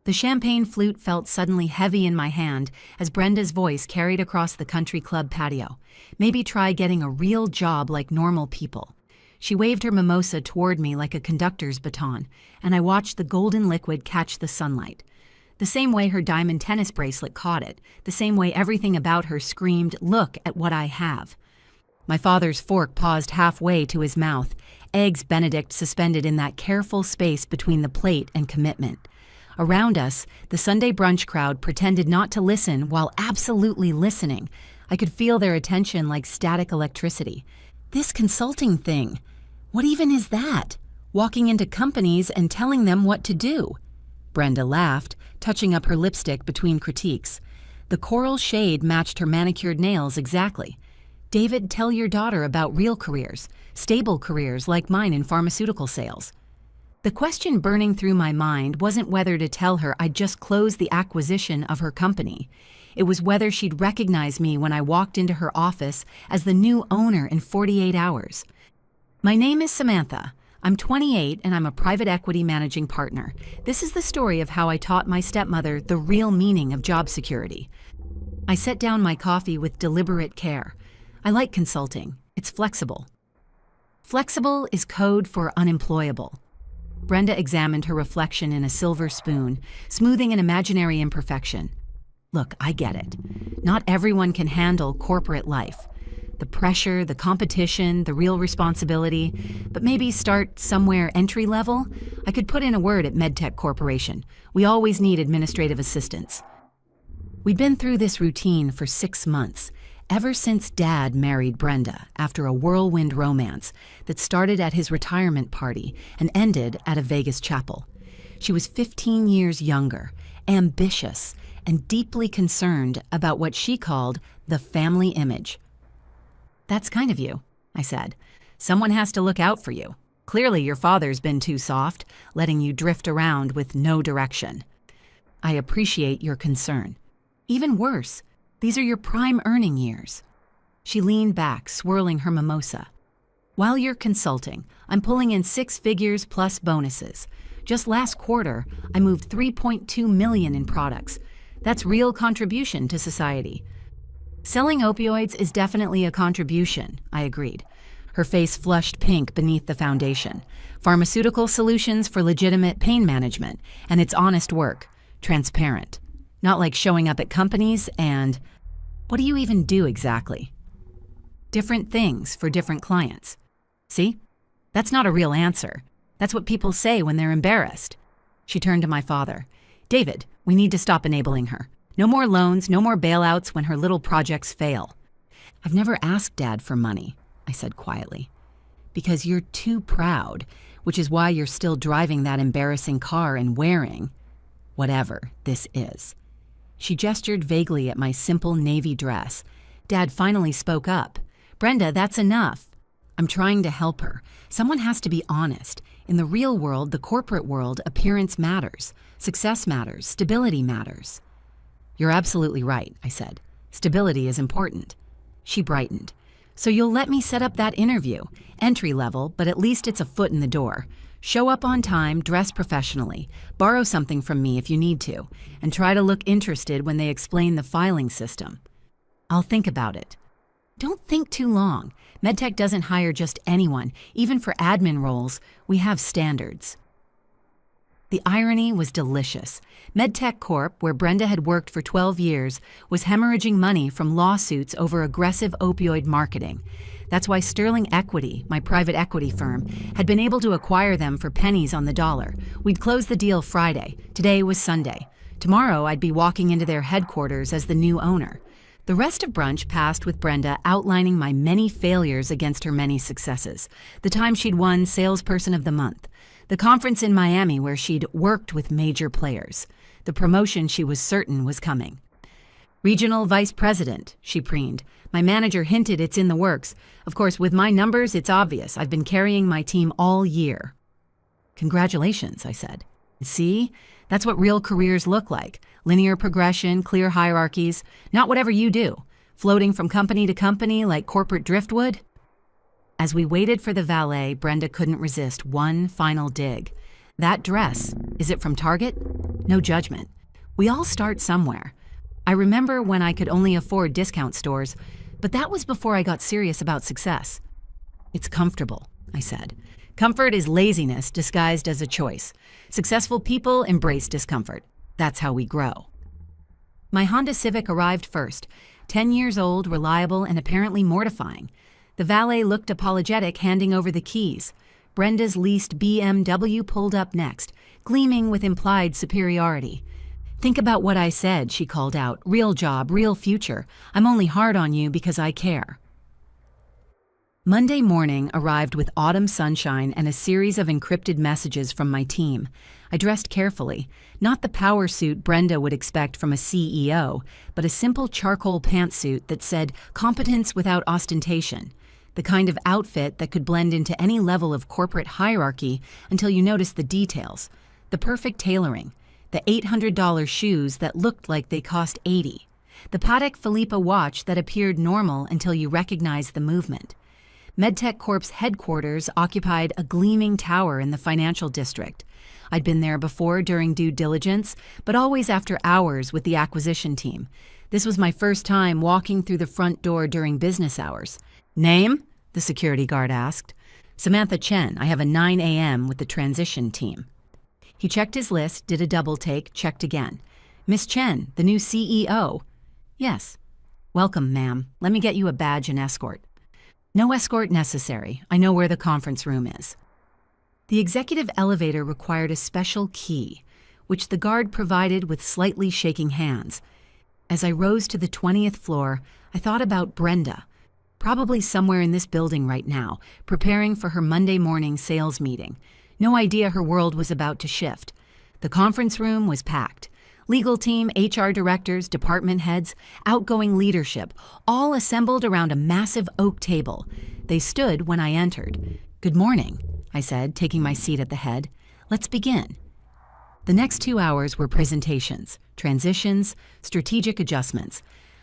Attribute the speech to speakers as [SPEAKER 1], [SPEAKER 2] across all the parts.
[SPEAKER 1] The champagne flute felt suddenly heavy in my hand as Brenda's voice carried across the country club patio. Maybe try getting a real job like normal people. She waved her mimosa toward me like a conductor's baton, and I watched the golden liquid catch the sunlight. The same way her diamond tennis bracelet caught it, the same way everything about her screamed, "Look at what I have." My father's fork paused halfway to his mouth, eggs Benedict suspended in that careful space between the plate and commitment. Around us, the Sunday brunch crowd pretended not to listen while absolutely listening. I could feel their attention like static electricity. This consulting thing, what even is that? Walking into companies and telling them what to do? Brenda laughed, touching up her lipstick between critiques. The coral shade matched her manicured nails exactly. David, tell your daughter about real careers, stable careers like mine in pharmaceutical sales. The question burning through my mind wasn't whether to tell her I'd just closed the acquisition of her company. It was whether she'd recognize me when I walked into her office as the new owner in 48 hours. My name is Samantha. I'm 28 and I'm a private equity managing partner. This is the story of how I taught my stepmother the real meaning of job security. I set down my coffee with deliberate care. I like consulting. It's flexible. Flexible is code for unemployable. Brenda examined her reflection in a silver spoon, smoothing an imaginary imperfection. Look, I get it. Not everyone can handle corporate life. The pressure, the competition, the real responsibility, but maybe start somewhere entry level? I could put in a word at MedTech Corporation. We always need administrative assistance. We'd been through this routine for 6 months, ever since Dad married Brenda after a whirlwind romance that started at his retirement party and ended at a Vegas chapel. She was 15 years younger, ambitious, and deeply concerned about what she called the family image. "That's kind of you," I said. "Someone has to look out for you. Clearly your father's been too soft, letting you drift around with no direction. I appreciate your concern. Even worse, these are your prime earning years." She leaned back, swirling her mimosa. "While you're consulting, I'm pulling in 6 figures plus bonuses. Just last quarter, I moved $3.2 million in products. That's real contribution to society." "Selling opioids is definitely a contribution," I agreed. Her face flushed pink beneath the foundation. "Pharmaceutical solutions for legitimate pain management, and it's honest work, transparent. Not like showing up at companies and... What do you even do exactly?" "Different things for different clients." "See? That's not a real answer. That's what people say when they're embarrassed." She turned to my father. "David, we need to stop enabling her. No more loans, no more bailouts when her little projects fail." "I've never asked Dad for money," I said quietly. "Because you're too proud, which is why you're still driving that embarrassing car and wearing whatever this is." She gestured vaguely at my simple navy dress. Dad finally spoke up. "Brenda, that's enough." "I'm trying to help her. Someone has to be honest. In the real world, the corporate world, appearance matters. Success matters. Stability matters." "You're absolutely right," I said. "Stability is important." She brightened. "So you'll let me set up that interview. Entry level, but at least it's a foot in the door. Show up on time, dress professionally, borrow something from me if you need to, and try to look interested when they explain the filing system." "I'll think about it." "Don't think too long. MedTech doesn't hire just anyone. Even for admin roles, we have standards." The irony was delicious. MedTech Corp, where Brenda had worked for 12 years, was hemorrhaging money from lawsuits over aggressive opioid marketing. That's why Sterling Equity, my private equity firm, had been able to acquire them for pennies on the dollar. We'd closed the deal Friday. Today was Sunday. Tomorrow I'd be walking into their headquarters as the new owner. The rest of brunch passed with Brenda outlining my many failures against her many successes. The time she'd won Salesperson of the Month. The conference in Miami where she'd worked with major players. The promotion she was certain was coming. "Regional Vice President," she preened. "My manager hinted it's in the works. Of course, with my numbers, it's obvious. I've been carrying my team all year." "Congratulations," I said. "See? That's what real careers look like. Linear progression, clear hierarchies. Not whatever you do. Floating from company to company like corporate driftwood." As we waited for the valet, Brenda couldn't resist one final dig. "That dress, is it from Target?" No judgment. We all start somewhere. I remember when I could only afford discount stores, but that was before I got serious about success. It's comfortable, I said. Comfort is laziness disguised as a choice. Successful people embrace discomfort. That's how we grow. My Honda Civic arrived first, 10 years old, reliable, and apparently mortifying. The valet looked apologetic, handing over the keys. Brenda's leased BMW pulled up next, gleaming with implied superiority. Think about what I said, she called out. Real job, real future. I'm only hard on you because I care. Monday morning arrived with autumn sunshine and a series of encrypted messages from my team. I dressed carefully, not the power suit Brenda would expect from a CEO, but a simple charcoal pantsuit that said competence without ostentation, the kind of outfit that could blend into any level of corporate hierarchy until you noticed the details, the perfect tailoring, the $800 shoes that looked like they cost $80, the Patek Philippe watch that appeared normal until you recognized the movement. MedTech Corp's headquarters occupied a gleaming tower in the financial district. I'd been there before during due diligence, but always after hours with the acquisition team. This was my first time walking through the front door during business hours. Name? The security guard asked. Samantha Chen. I have a 9 a.m. with the transition team. He checked his list, did a double take, checked again. Miss Chen, the new CEO. Yes. Welcome, ma'am. Let me get you a badge and escort. No escort necessary. I know where the conference room is. The executive elevator required a special key, which the guard provided with slightly shaking hands. As I rose to the 20th floor, I thought about Brenda, probably somewhere in this building right now, preparing for her Monday morning sales meeting. No idea her world was about to shift. The conference room was packed. Legal team, HR directors, department heads, outgoing leadership, all assembled around a massive oak table. They stood when I entered. Good morning, I said, taking my seat at the head. Let's begin. The next 2 hours were presentations, transitions, strategic adjustments.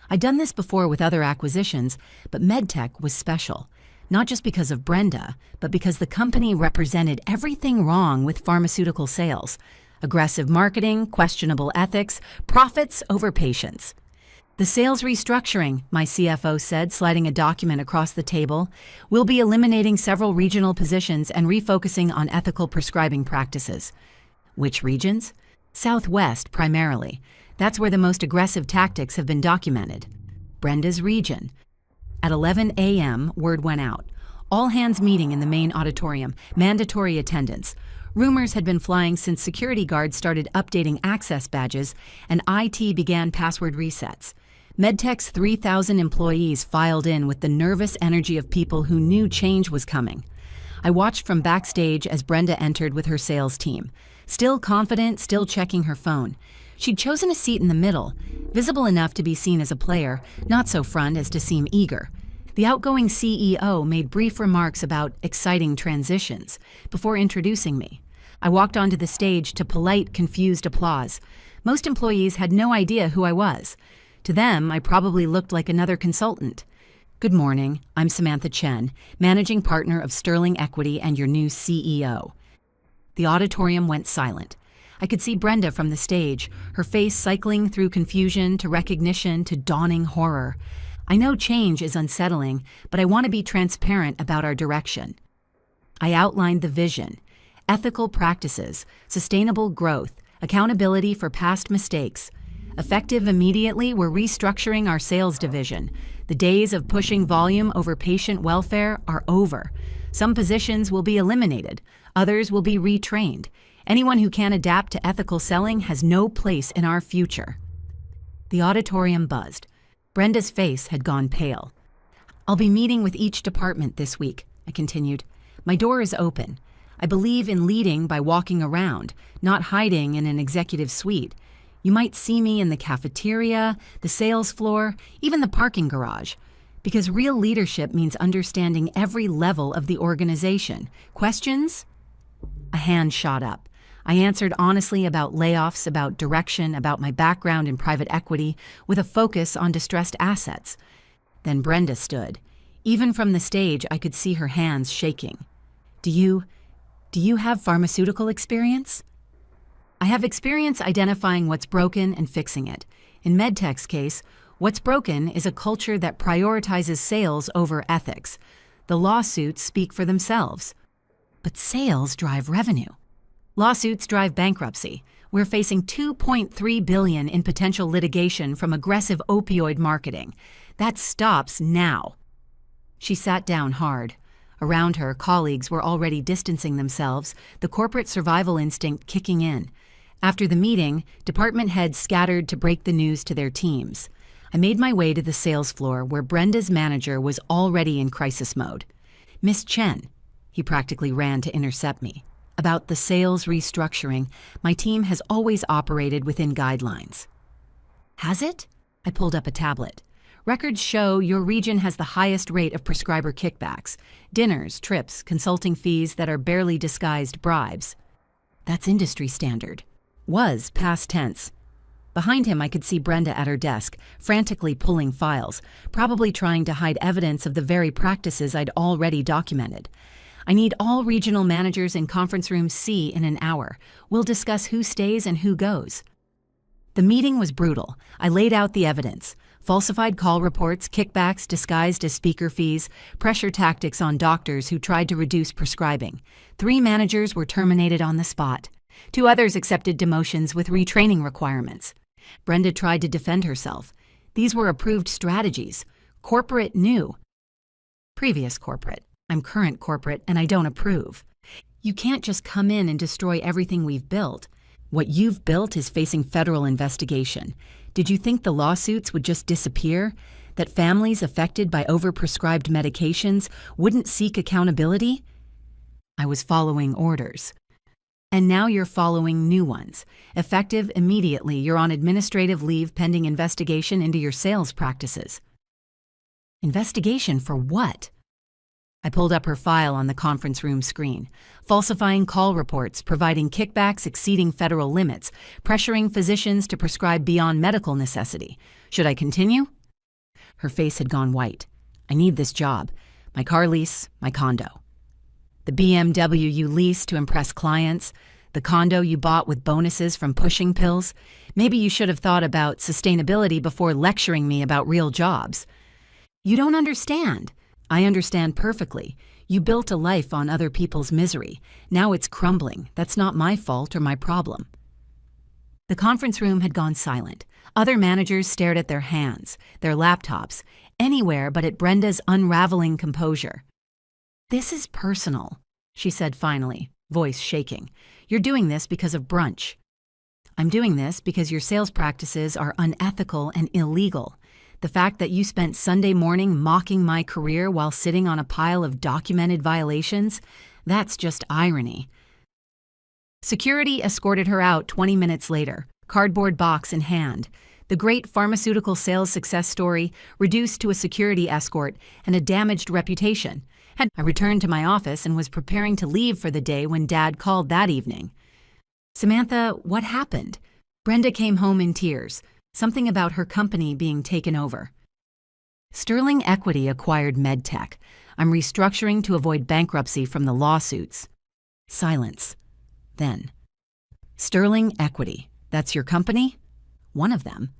[SPEAKER 1] I'd done this before with other acquisitions, but MedTech was special. Not just because of Brenda, but because the company represented everything wrong with pharmaceutical sales. Aggressive marketing, questionable ethics, profits over patients. The sales restructuring, my CFO said, sliding a document across the table, will be eliminating several regional positions and refocusing on ethical prescribing practices. Which regions? Southwest, primarily. That's where the most aggressive tactics have been documented. Brenda's region. At 11 a.m., word went out. All hands meeting in the main auditorium, mandatory attendance. Rumors had been flying since security guards started updating access badges and IT began password resets. MedTech's 3,000 employees filed in with the nervous energy of people who knew change was coming. I watched from backstage as Brenda entered with her sales team. Still confident, still checking her phone. She'd chosen a seat in the middle, visible enough to be seen as a player, not so front as to seem eager. The outgoing CEO made brief remarks about exciting transitions before introducing me. I walked onto the stage to polite, confused applause. Most employees had no idea who I was. To them, I probably looked like another consultant. Good morning, I'm Samantha Chen, managing partner of Sterling Equity and your new CEO. The auditorium went silent. I could see Brenda from the stage, her face cycling through confusion to recognition to dawning horror. I know change is unsettling, but I want to be transparent about our direction. I outlined the vision, ethical practices, sustainable growth, accountability for past mistakes. Effective immediately, we're restructuring our sales division. The days of pushing volume over patient welfare are over. Some positions will be eliminated, others will be retrained. Anyone who can't adapt to ethical selling has no place in our future. The auditorium buzzed. Brenda's face had gone pale. I'll be meeting with each department this week, I continued. My door is open. I believe in leading by walking around, not hiding in an executive suite. You might see me in the cafeteria, the sales floor, even the parking garage. Because real leadership means understanding every level of the organization. Questions? A hand shot up. I answered honestly about layoffs, about direction, about my background in private equity, with a focus on distressed assets. Then Brenda stood. Even from the stage, I could see her hands shaking. Do you have pharmaceutical experience? I have experience identifying what's broken and fixing it. In MedTech's case, what's broken is a culture that prioritizes sales over ethics. The lawsuits speak for themselves. But sales drive revenue. Lawsuits drive bankruptcy. We're facing $2.3 billion in potential litigation from aggressive opioid marketing. That stops now. She sat down hard. Around her, colleagues were already distancing themselves, the corporate survival instinct kicking in. After the meeting, department heads scattered to break the news to their teams. I made my way to the sales floor where Brenda's manager was already in crisis mode. "Miss Chen," he practically ran to intercept me. "About the sales restructuring, my team has always operated within guidelines." "Has it?" I pulled up a tablet. "Records show your region has the highest rate of prescriber kickbacks, dinners, trips, consulting fees that are barely disguised bribes." "That's industry standard." Was past tense. Behind him, I could see Brenda at her desk, frantically pulling files, probably trying to hide evidence of the very practices I'd already documented. "I need all regional managers in conference room C in an hour. We'll discuss who stays and who goes." The meeting was brutal. I laid out the evidence. Falsified call reports, kickbacks disguised as speaker fees, pressure tactics on doctors who tried to reduce prescribing. 3 managers were terminated on the spot. 2 others accepted demotions with retraining requirements. Brenda tried to defend herself. These were approved strategies. Corporate knew. Previous corporate. I'm current corporate, and I don't approve. You can't just come in and destroy everything we've built. What you've built is facing federal investigation. Did you think the lawsuits would just disappear? That families affected by overprescribed medications wouldn't seek accountability? I was following orders. And now you're following new ones. Effective immediately, you're on administrative leave pending investigation into your sales practices. Investigation for what? I pulled up her file on the conference room screen. Falsifying call reports, providing kickbacks exceeding federal limits, pressuring physicians to prescribe beyond medical necessity. Should I continue? Her face had gone white. I need this job. My car lease, my condo. The BMW you leased to impress clients, the condo you bought with bonuses from pushing pills. Maybe you should have thought about sustainability before lecturing me about real jobs. You don't understand. I understand perfectly. You built a life on other people's misery. Now it's crumbling. That's not my fault or my problem. The conference room had gone silent. Other managers stared at their hands, their laptops, anywhere but at Brenda's unraveling composure. "This is personal," she said finally, voice shaking. "You're doing this because of brunch." "I'm doing this because your sales practices are unethical and illegal. The fact that you spent Sunday morning mocking my career while sitting on a pile of documented violations, that's just irony." Security escorted her out 20 minutes later, cardboard box in hand. The great pharmaceutical sales success story reduced to a security escort and a damaged reputation. I returned to my office and was preparing to leave for the day when Dad called that evening. "Samantha, what happened?" Brenda came home in tears. Something about her company being taken over. "Sterling Equity acquired MedTech. I'm restructuring to avoid bankruptcy from the lawsuits." Silence. Then, "Sterling Equity, that's your company?" "One of them."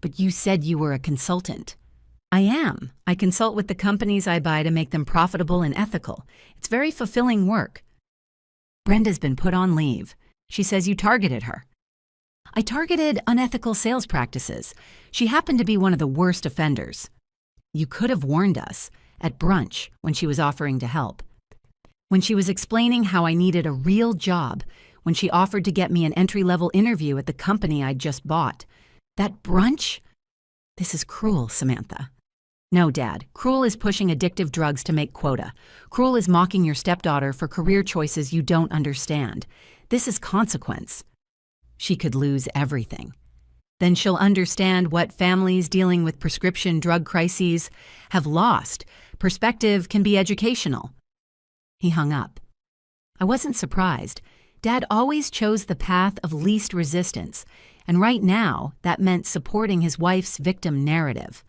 [SPEAKER 1] "But you said you were a consultant." "I am. I consult with the companies I buy to make them profitable and ethical. It's very fulfilling work." "Brenda's been put on leave. She says you targeted her." "I targeted unethical sales practices. She happened to be one of the worst offenders." "You could have warned us at brunch when she was offering to help. When she was explaining how I needed a real job, when she offered to get me an entry-level interview at the company I'd just bought. That brunch? This is cruel, Samantha." "No, Dad. Cruel is pushing addictive drugs to make quota. Cruel is mocking your stepdaughter for career choices you don't understand. This is consequence." She could lose everything. Then she'll understand what families dealing with prescription drug crises have lost. Perspective can be educational. He hung up. I wasn't surprised. Dad always chose the path of least resistance, and right now that meant supporting his wife's victim narrative.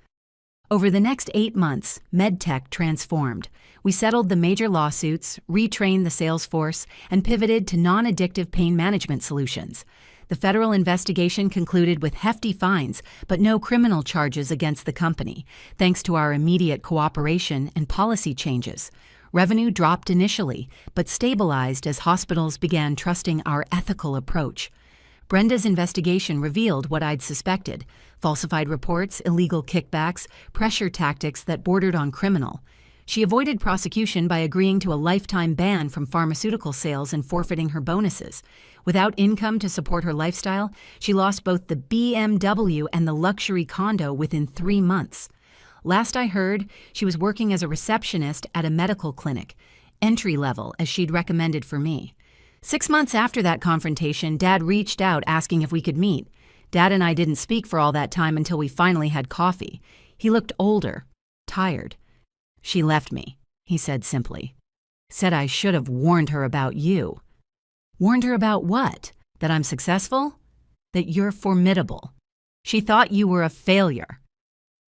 [SPEAKER 1] Over the next 8 months, MedTech transformed. We settled the major lawsuits, retrained the sales force, and pivoted to non-addictive pain management solutions. The federal investigation concluded with hefty fines, but no criminal charges against the company, thanks to our immediate cooperation and policy changes. Revenue dropped initially, but stabilized as hospitals began trusting our ethical approach. Brenda's investigation revealed what I'd suspected: falsified reports, illegal kickbacks, pressure tactics that bordered on criminal. She avoided prosecution by agreeing to a lifetime ban from pharmaceutical sales and forfeiting her bonuses. Without income to support her lifestyle, she lost both the BMW and the luxury condo within 3 months. Last I heard, she was working as a receptionist at a medical clinic, entry level as she'd recommended for me. 6 months after that confrontation, Dad reached out asking if we could meet. Dad and I didn't speak for all that time until we finally had coffee. He looked older, tired. "She left me," he said simply. "Said I should have warned her about you." "Warned her about what? That I'm successful? That you're formidable. She thought you were a failure."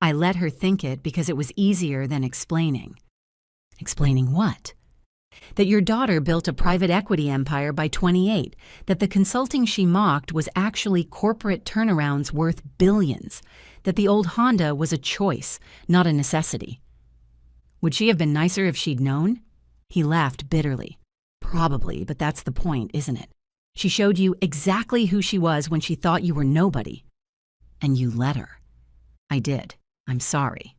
[SPEAKER 1] I let her think it because it was easier than explaining. "Explaining what?" "That your daughter built a private equity empire by 28, that the consulting she mocked was actually corporate turnarounds worth billions, that the old Honda was a choice, not a necessity." "Would she have been nicer if she'd known?" He laughed bitterly. "Probably, but that's the point, isn't it? She showed you exactly who she was when she thought you were nobody. And you let her." "I did. I'm sorry."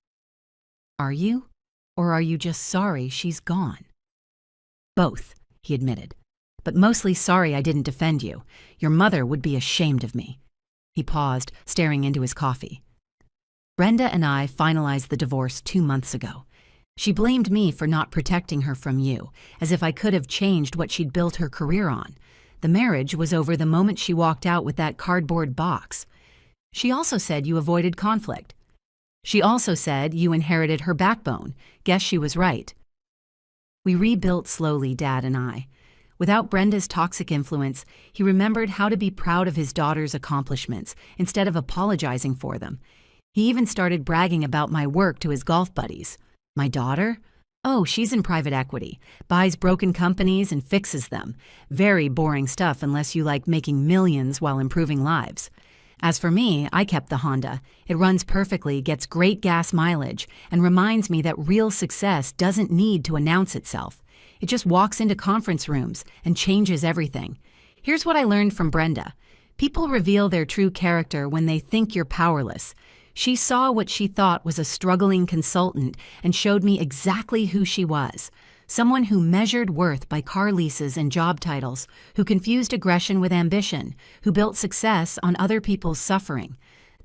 [SPEAKER 1] "Are you? Or are you just sorry she's gone?" "Both," he admitted. "But mostly sorry I didn't defend you. Your mother would be ashamed of me." He paused, staring into his coffee. "Brenda and I finalized the divorce 2 months ago. She blamed me for not protecting her from you, as if I could have changed what she'd built her career on. The marriage was over the moment she walked out with that cardboard box. She also said you avoided conflict. She also said you inherited her backbone. Guess she was right." We rebuilt slowly, Dad and I. Without Brenda's toxic influence, he remembered how to be proud of his daughter's accomplishments instead of apologizing for them. He even started bragging about my work to his golf buddies. "My daughter? Oh, she's in private equity, buys broken companies and fixes them. Very boring stuff unless you like making millions while improving lives." As for me, I kept the Honda. It runs perfectly, gets great gas mileage, and reminds me that real success doesn't need to announce itself. It just walks into conference rooms and changes everything. Here's what I learned from Brenda. People reveal their true character when they think you're powerless. She saw what she thought was a struggling consultant and showed me exactly who she was. Someone who measured worth by car leases and job titles, who confused aggression with ambition, who built success on other people's suffering.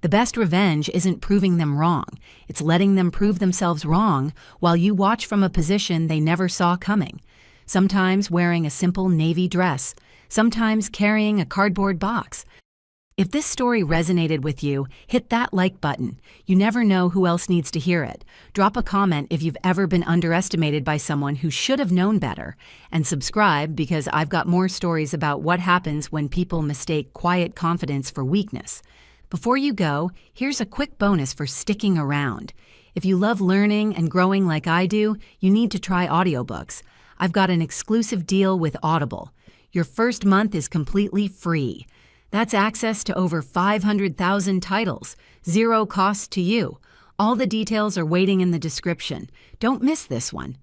[SPEAKER 1] The best revenge isn't proving them wrong. It's letting them prove themselves wrong while you watch from a position they never saw coming. Sometimes wearing a simple navy dress, sometimes carrying a cardboard box. If this story resonated with you, hit that like button. You never know who else needs to hear it. Drop a comment if you've ever been underestimated by someone who should have known better. And subscribe because I've got more stories about what happens when people mistake quiet confidence for weakness. Before you go, here's a quick bonus for sticking around. If you love learning and growing like I do, you need to try audiobooks. I've got an exclusive deal with Audible. Your first month is completely free. That's access to over 500,000 titles, 0 cost to you. All the details are waiting in the description. Don't miss this one.